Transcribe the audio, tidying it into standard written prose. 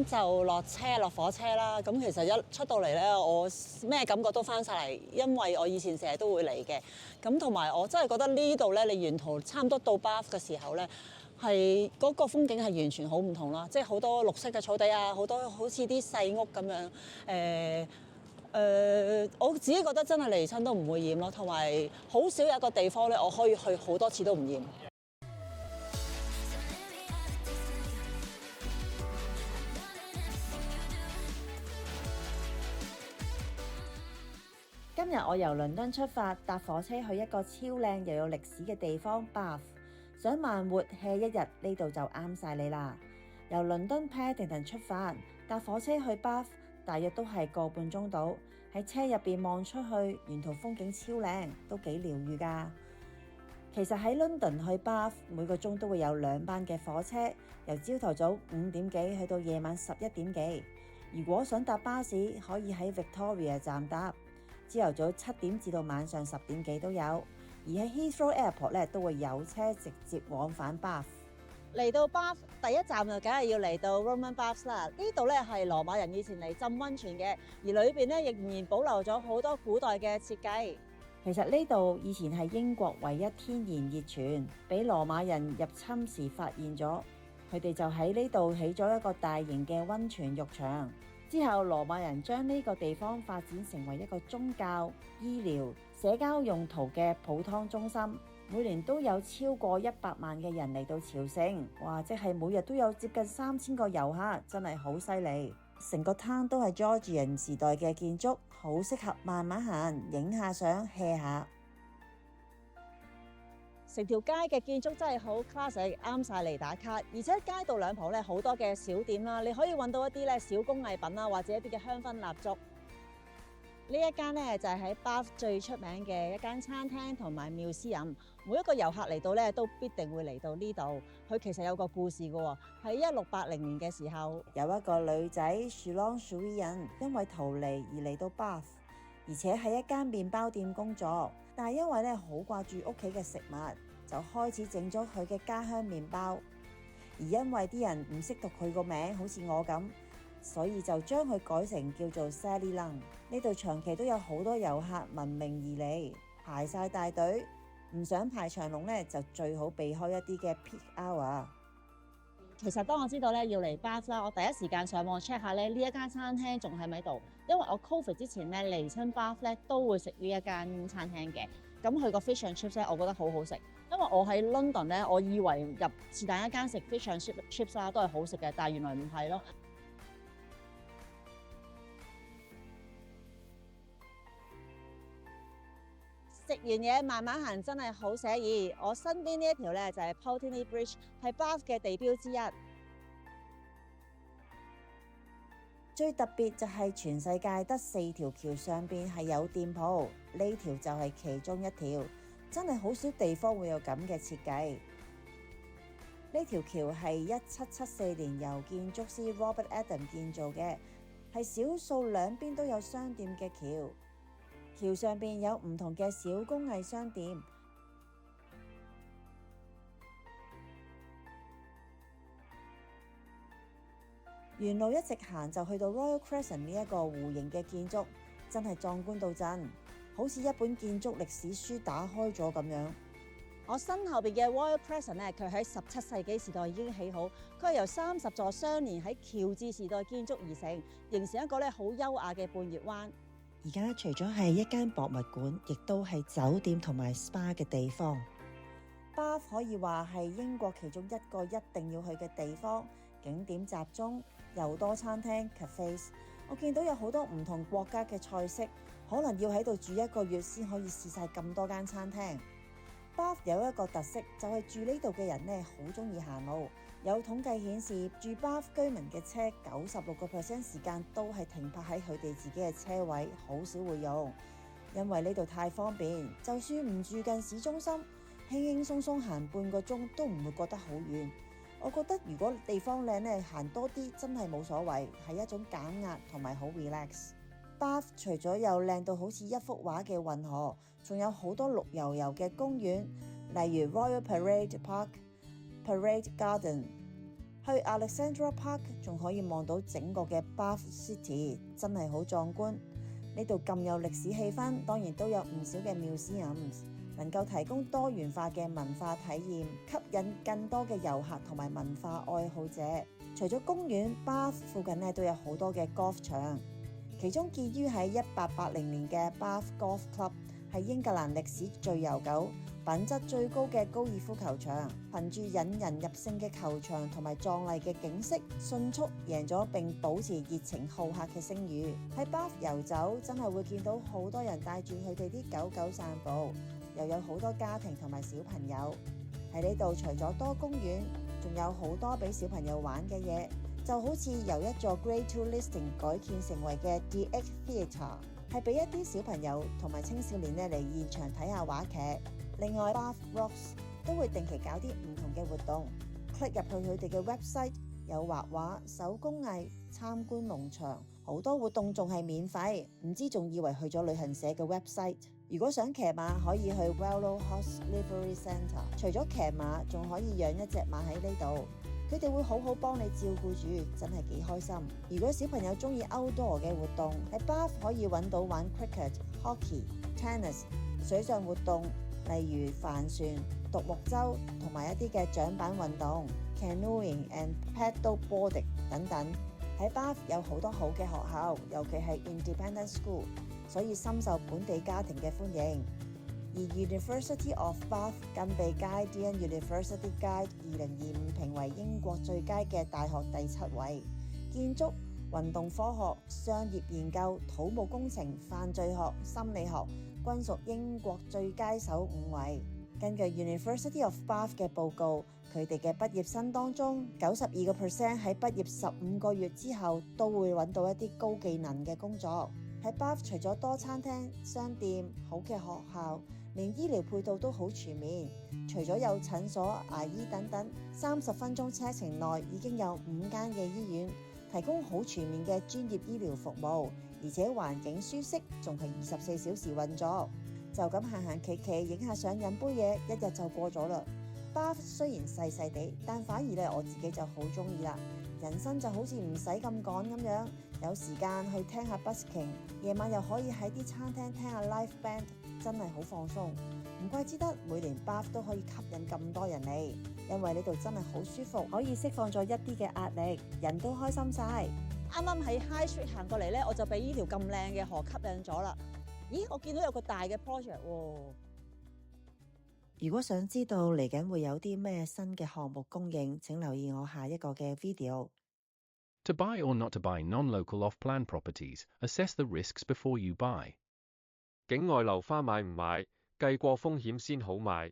咁就落火車啦。咁其實一出到嚟呢，我咩感覺都翻晒嚟，因為我以前成日都會嚟嘅。咁同埋我真係覺得呢度呢，你沿途差唔多到 Bath 嘅時候呢，係嗰個風景係完全好唔同啦，即係好多綠色嘅草地啊，好多好似啲細屋咁樣。我自己覺得真係嚟親都唔會厭咯，同埋好少有一個地方呢，我可以去好多次都唔厭。今日我由倫敦出發，搭火車去一個超靚又有歷史嘅地方 Bath。想慢活 hea 一日，呢度就啱晒你啦。由倫敦 Paddington 出發，搭火車去 Bath，大約都係個半鐘到。喺車入邊望出去，沿途風景超靚，都幾療癒㗎。其實喺 London 去 Bath 每個鐘都會有2班嘅火車，由朝頭早5點幾去到夜晚11點幾。如果想搭巴士，可以喺 Victoria 站搭。朝頭早7點至到晚上10點幾都有，而喺 Heathrow Airport 咧都會有車直接往返 Bath。嚟到 Bath 第一站就梗係要嚟到 Roman Baths 啦。呢度咧係羅馬人以前嚟浸溫泉嘅，而裏邊咧仍然保留咗好多古代嘅設計。其實呢度以前係英國唯一天然熱泉，俾羅馬人入侵時發現咗，佢哋就喺呢度起咗一個大型嘅溫泉浴場。之後羅馬人將呢個地方發展成為一個宗教、醫療、社交用途嘅泡湯中心，每年都有超過100萬嘅人嚟到朝聖，哇！即係每日都有接近3000個遊客，真係好犀利。成個灘都係 Georgian 時代嘅建築，好適合慢慢行，影下相 hea 下。成條街嘅建築真係好 classic， 啱晒嚟打卡。而且街道兩旁咧好多嘅小店啦，你可以揾到一啲咧小工藝品啦，或者一啲嘅香薰蠟燭。呢一間咧就係喺 Bath 最出名嘅一間餐廳同埋 museum。每一個遊客嚟到咧都必定會嚟到呢度。佢其實有個故事嘅喎，喺1680年嘅時候，有一個女仔 Shilong Shuiyan 因為逃離而嚟到 Bath， 而且喺一間麵包店工作。但係因為咧好掛住屋企嘅食物，就開始整咗佢嘅家鄉麵包。而因為啲人唔識讀佢個名，好似我咁，所以就將佢改成叫做 Sally Lunn。呢度長期都有好多遊客聞名而嚟，排晒大隊。唔想排長龍咧，就最好避開一啲嘅 peak hour。其實當我知道咧要嚟 Bath 啦，我第一時間上網 check 下咧呢一間餐廳仲喺咪度，因為我 Covid 之前咧嚟親 Bath 咧都會食呢一間餐廳嘅。咁佢個 fish and chips 咧，我覺得好好食。因為我喺 London 咧，我以為入是但一間食 fish and chips 啦都係好食嘅，但係原來唔係咯。食完嘢慢慢行真係好寫意。我身邊呢一條咧就係 Pulteney Bridge， 係 Bath 嘅地標之一。最特別就係全世界得4條橋上邊係有店鋪，呢條就係其中一條，真係好少地方會有咁嘅設計。呢條橋係1774年由建築師 Robert Adam 建造嘅，係少數兩邊都有商店嘅橋。橋上邊有唔同嘅小工藝商店，沿路一直行就去到 Royal Crescent 呢一個弧形嘅建築，真係壯觀到震，好似一本建築歷史書打開咗咁樣。我身後邊嘅 Royal Crescent 咧，佢喺17世紀時代已經起好，佢係由30座相連喺喬治時代建築而成，形成一個咧好優雅嘅半月灣。而家除咗係一間博物館，亦都係酒店同埋 SPA 嘅地方。Bath 可以話係英國其中一個一定要去嘅地方，景點集中，又多餐廳 cafes。我見到有好多唔同國家嘅菜式，可能要喺度住1個月先可以試晒咁多間餐廳。Bath 有一個特色，就係住呢度嘅人呢，好中意行路。有統計顯示，住 Bath 居民嘅車96% 時間都係停泊喺佢哋自己嘅車位，好少會用。因為呢度太方便，就算唔住近市中心，輕輕鬆鬆行半個鐘都唔會覺得好遠。我覺得如果地方靚呢，行多啲真係冇所謂，係一種減壓同埋好 relax。Bath 除咗有靚到好似一幅畫嘅運河，仲有好多綠油油嘅公園，例如 Royal Parade Park、Parade Garden、去 Alexandra Park 仲可以望到整個嘅 Bath City， 真係好壯觀。呢度咁有歷史氣氛，當然都有唔少嘅 museums， 能夠提供多元化嘅文化體驗，吸引更多嘅遊客同埋文化愛好者。除咗公園 ，Bath 附近都有好多嘅 golf 場，其中建於喺1880年嘅 Bath Golf Club 係英格蘭歷史最悠久、品質最高嘅高爾夫球場，憑住引人入勝嘅球場同埋壯麗嘅景色，迅速贏咗並保持熱情好客嘅聲譽。喺 Bath 遊走，真係會見到好多人帶住佢哋啲狗狗散步，又有好多家庭同埋小朋友。喺呢度除咗多公園，仲有好多俾小朋友玩嘅嘢，就好似由一座 Grade 2 listing 改建成為嘅 The Egg Theatre， 係俾一啲小朋友同埋青少年嚟現場睇下話劇。另外 Bath Rocks 都會定期搞啲唔同嘅活動 ，click 入去佢哋嘅 website， 有畫畫、手工藝、參觀農場，好多活動仲係免費，唔知仲以為去咗旅行社嘅 website。如果想騎馬，可以去 Wellow Horse Livery Centre， 除咗騎馬，仲可以養一隻馬喺呢度。佢哋會好好幫你照顧住，真係幾開心。如果小朋友中意 outdoor 嘅活動，喺 Bath 可以揾到玩 cricket、hockey、tennis、水上活動，例如帆船、獨木舟同埋一啲嘅槳板運動 canoeing and paddle boarding 等等。喺 Bath 有好多好嘅學校，尤其係 independent school， 所以深受本地家庭嘅歡迎。而 University of Bath 更被 Guardian University Guide 2025評為英國最佳嘅大學第7位。建築、運動科學、商業研究、土木工程、犯罪學、心理學均屬英國最佳首5位。根據 University of Bath 嘅報告，佢哋嘅畢業生當中，92% 喺畢業15個月之後都會揾到一啲高技能嘅工作。喺 Bath 除咗多餐廳、商店、好嘅學校，連醫療配套都好全面。除咗有診所、牙醫等等，30分鐘車程內已經有5間嘅醫院，提供好全面嘅專業醫療服務，而且環境舒適，仲係24小時運作。就咁行行企企，影下相飲杯嘢，一日就過咗啦。Bath 雖然細細地，但反而咧我自己就好中意啦。人生就好似唔使咁趕咁樣，有時間去聽下 busking， 夜晚又可以喺啲餐廳聽下 live band， 真係好放鬆。唔怪之得每年 Bath 都可以吸引咁多人嚟，因為呢度真係好舒服，可以釋放咗一啲嘅壓力，人都開心晒。啱啱喺 High Street 行過嚟咧，我就俾呢條咁靚嘅河吸引咗啦。咦，我見到有個大嘅 project 喎。如果想知道嚟緊會有啲咩新嘅項目供應，請留意我下一個嘅 video。 To buy or not to buy non-local off-plan properties, assess the risks before you buy. 境外樓花買唔買，計過風險先好買。